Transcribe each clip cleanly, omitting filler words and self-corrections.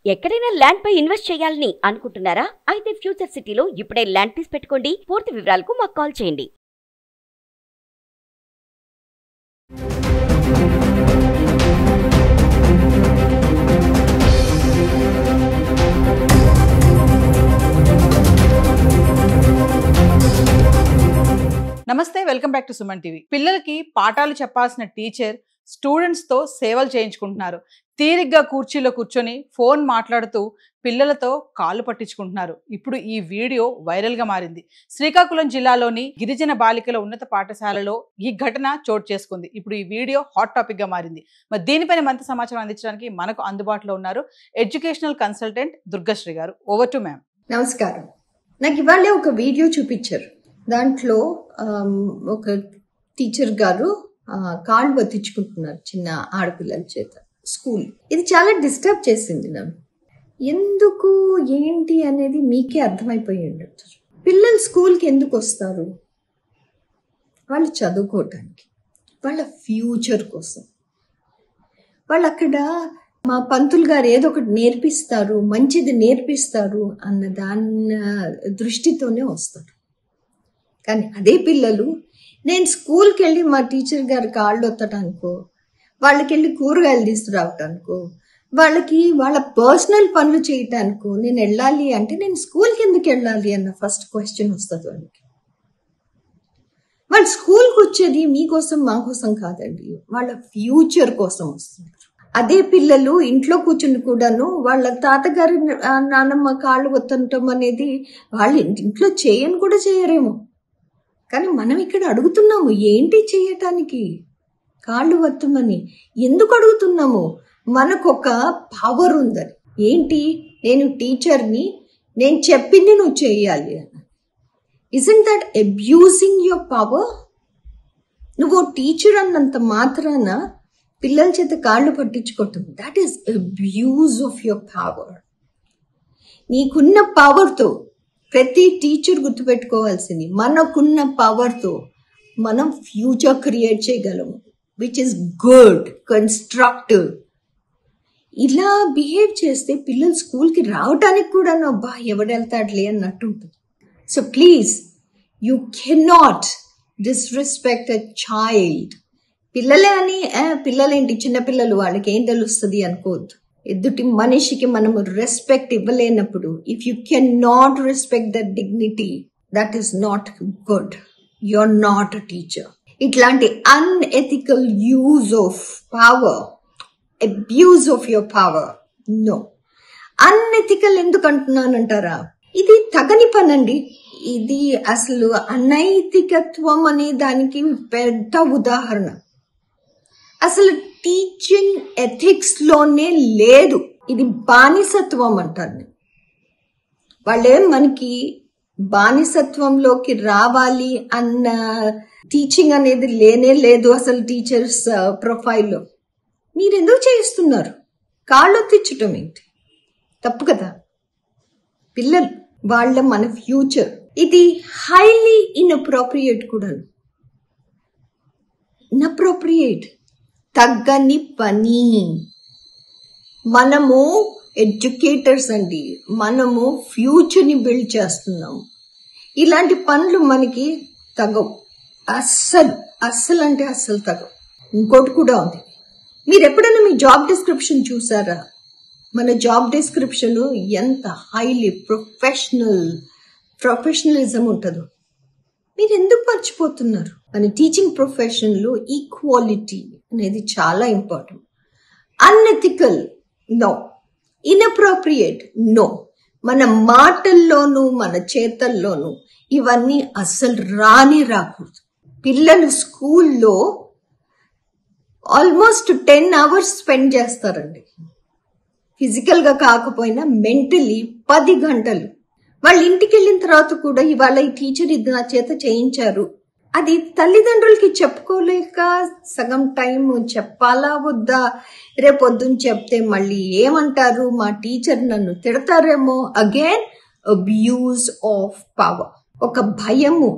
ఎక్కడైనా ల్యాండ్ పై ఇన్వెస్ట్ చేయాలని అనుకుంటున్నారా? అయితే ఫ్యూచర్ సిటీలో ఇప్పుడే ల్యాండ్ తీసి పెట్టుకోండి. పూర్తి వివరాలకు మాకు కాల్ చేయండి. నమస్తే, welcome back to Suman TV. పిల్లలకి పాఠాలు చెప్పాల్సిన టీచర్ స్టూడెంట్స్ తో సేవలు చేయించుకుంటున్నారు. తీరిగ్గా కుర్చీలో కూర్చొని ఫోన్ మాట్లాడుతూ పిల్లలతో కాళ్ళు పట్టించుకుంటున్నారు. ఇప్పుడు ఈ వీడియో వైరల్ గా మారింది. శ్రీకాకుళం జిల్లాలోని గిరిజన బాలికల ఉన్నత పాఠశాలలో ఈ ఘటన చోటు చేసుకుంది. ఇప్పుడు ఈ వీడియో హాట్ టాపిక్ గా మారింది. మరి దీనిపైన మరింత సమాచారం అందించడానికి మనకు అందుబాటులో ఉన్నారు ఎడ్యుకేషనల్ కన్సల్టెంట్ దుర్గశ్రీ గారు. Over to ma'am. నమస్కారం. నాకు ఇవాళ ఒక వీడియో చూపించారు. దాంట్లో ఒక టీచర్ గారు కాళ్ళు బతించుకుంటున్నారు చిన్న ఆడపిల్లల చేత స్కూల్. ఇది చాలా డిస్టర్బ్ చేసింది నన్ను. ఎందుకు ఏంటి అనేది మీకే అర్థమైపోయి ఉండొచ్చు. పిల్లలు స్కూల్కి ఎందుకు వస్తారు? వాళ్ళు చదువుకోవటానికి, వాళ్ళ ఫ్యూచర్ కోసం. వాళ్ళు అక్కడ మా పంతులు గారు ఏదో ఒకటి నేర్పిస్తారు, మంచిది నేర్పిస్తారు అన్న దాని దృష్టితోనే వస్తారు. కానీ అదే పిల్లలు నేను స్కూల్కి వెళ్ళి మా టీచర్ గారి కాళ్ళు ఒత్తటానికో, వాళ్ళకి వెళ్ళి కూరగాయలు తీసుకురావటానికో, వాళ్ళకి వాళ్ళ పర్సనల్ పనులు చేయటానికో నేను వెళ్ళాలి అంటే నేను స్కూల్కి ఎందుకు వెళ్ళాలి అన్న ఫస్ట్ క్వశ్చన్ వస్తుంది వాళ్ళకి. వాళ్ళు స్కూల్కి వచ్చేది మీకోసం మా కోసం కాదండి, వాళ్ళ ఫ్యూచర్ కోసం వస్తున్నారు. అదే పిల్లలు ఇంట్లో కూర్చుని కూడాను వాళ్ళ తాతగారి నాన్నమ్మ కాళ్ళు ఒత్తటం అనేది వాళ్ళు ఇంట్లో చేయని కూడా చేయరేమో. కానీ మనం ఇక్కడ అడుగుతున్నాము ఏంటి చేయటానికి? కాళ్ళు వత్తమని ఎందుకు అడుగుతున్నాము? మనకొక పవర్ ఉందని. ఏంటి? నేను టీచర్ని, నేను చెప్పింది నువ్వు చేయాలి అని. Isn't that abusing your power? నువ్వు టీచర్ అన్నంత మాత్రాన పిల్లల చేత కాళ్ళు పట్టించుకోవటం, that is abuse of your power. నీకున్న పవర్తో ప్రతి టీచర్ గుర్తుపెట్టుకోవాల్సింది, మనకున్న పవర్తో మనం ఫ్యూచర్ క్రియేట్ చేయగలము, విచ్ ఇస్ గుడ్, కన్స్ట్రక్టివ్. ఇలా బిహేవ్ చేస్తే పిల్లలు స్కూల్కి రావడానికి కూడా అబ్బా ఎవడెళ్తాడులే అన్నట్టు ఉంటుంది. So please, you cannot disrespect a child. పిల్లలే అని పిల్లలేంటి చిన్నపిల్లలు, వాళ్ళకి ఏం తెలుస్తుంది అనుకోవద్దు. ఎదుటి మనిషికి మనము రెస్పెక్ట్ ఇవ్వలేనప్పుడు, if you can not respect that dignity, that is not good. You are not a teacher. ఇట్లాంటి unethical use of power, abuse of your power, no. Unethical ఎందుకు అంటున్నానంటారా? ఇది తగని పనండి. ఇది అసలు అనైతికత్వం అనే దానికి పెద్ద ఉదాహరణ. అసలు టీచింగ్ ఎథిక్స్ లోనే లేదు. ఇది బానిసత్వం అంటారు. వాళ్ళేం మనకి బానిసత్వంలోకి రావాలి అన్న టీచింగ్ అనేది లేనే లేదు అసలు టీచర్స్ ప్రొఫైల్లో. మీరు ఎందుకు చేయిస్తున్నారు? కాళ్ళు తెచ్చటం ఏంటి? తప్పు కదా. పిల్లలు వాళ్ళ మన ఫ్యూచర్. ఇది హైలీ ఇన్అప్రోప్రియేట్ కూడా. ఇన్అప్రోప్రియేట్, తగ్గని పని. మనము ఎడ్యుకేటర్స్ అండి, మనము ఫ్యూచర్ని బిల్డ్ చేస్తున్నాము. ఇలాంటి పనులు మనకి తగవు. అస్సలు అంటే అస్సలు తగవు. ఇంకోటి కూడా ఉంది. మీరు ఎప్పుడైనా మీ జాబ్ డిస్క్రిప్షన్ చూసారా? మన జాబ్ డిస్క్రిప్షన్ ఎంత హైలీ ప్రొఫెషనలిజం ఉంటుందో మీరు ఎందుకు మర్చిపోతున్నారు? మన టీచింగ్ ప్రొఫెషన్లో ఈక్వాలిటీ అనేది చాలా important. Unethical no, inappropriate no. మన మాటల్లోనూ మన చేతల్లోనూ ఇవన్నీ అస్సలు రాకూడదు. పిల్లలు స్కూల్లో ఆల్మోస్ట్ 10 hours స్పెండ్ చేస్తారండి. ఫిజికల్గా కాకపోయినా మెంటలీ 10 గంటలు. వాళ్ళు ఇంటికి వెళ్ళిన తర్వాత కూడా ఇవాళ ఈ టీచర్ ఇది నా చేత చేయించారు, అది తల్లిదండ్రులకి చెప్పుకోలేక సగం టైం చెప్పాలా వద్దా, రేపొద్దున చెప్తే మళ్ళీ ఏమంటారు, మా టీచర్ నన్ను తిడతారేమో. Again abuse of power. ఒక భయము,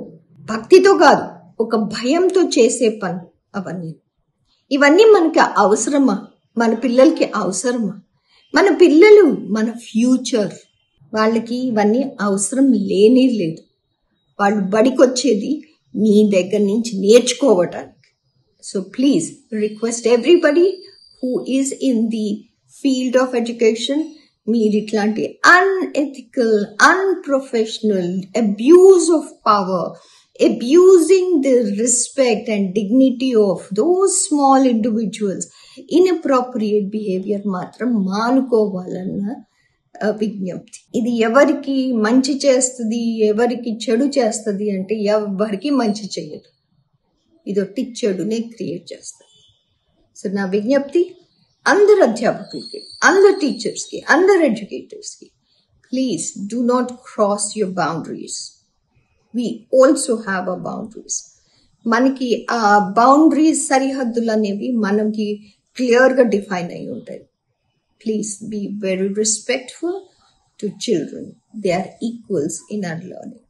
భక్తితో కాదు, ఒక భయంతో చేసే పని అవన్నీ. ఇవన్నీ మనకి అవసరమా? మన పిల్లలకి అవసరమా? మన పిల్లలు మన ఫ్యూచర్. వాళ్ళకి ఇవన్నీ అవసరం లేనే లేదు. వాళ్ళు బడికొచ్చేది మీ దగ్గర నుంచి నేర్చుకోవటానికి. So please request everybody who is in the field of education, మీరు ఇట్లాంటి unethical, unprofessional, abuse of power, abusing the respect and dignity of those small individuals, inappropriate behavior మాత్రం మానుకోవాలన్న విజ్ఞప్తి. ఇది ఎవరికి మంచి చేస్తుంది, ఎవరికి చెడు చేస్తుంది అంటే ఎవరికి మంచి చేయదు. ఇదొట్టి చెడునే క్రియేట్ చేస్తుంది. సో నా విజ్ఞప్తి అందరు అధ్యాపకులకి, అందరు టీచర్స్కి, అందరు ఎడ్యుకేటర్స్కి, please do not cross your boundaries. We also have our boundaries. మనకి ఆ బౌండరీస్, సరిహద్దులు అనేవి మనకి క్లియర్గా డిఫైన్ అయి ఉంటాయి. Please be very respectful to children. They are equals in our learning.